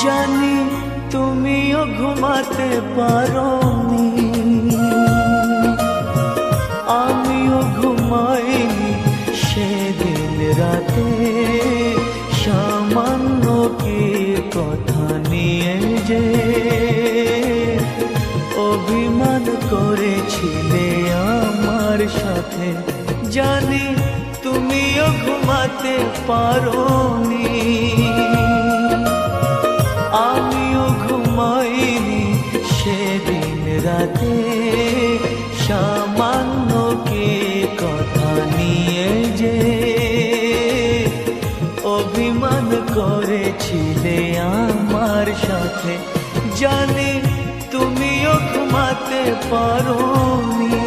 জানি তুমিও ঘুমাতে পারোনি, আমিও ঘুমাইনি সেদিন রাতে। সামান্য কি কথা নিয়ে যে অভিমান করেছিলে আমার সাথে। জানি তুমিও ঘুমাতে পারোনি, আমিও ঘুমাইনি সেদিন রাতে। সামান্য কি কথা নিয়ে যে অভিমান করেছিলে আমার সাথে। জানি তুমিও ঘুমাতে পারোনি।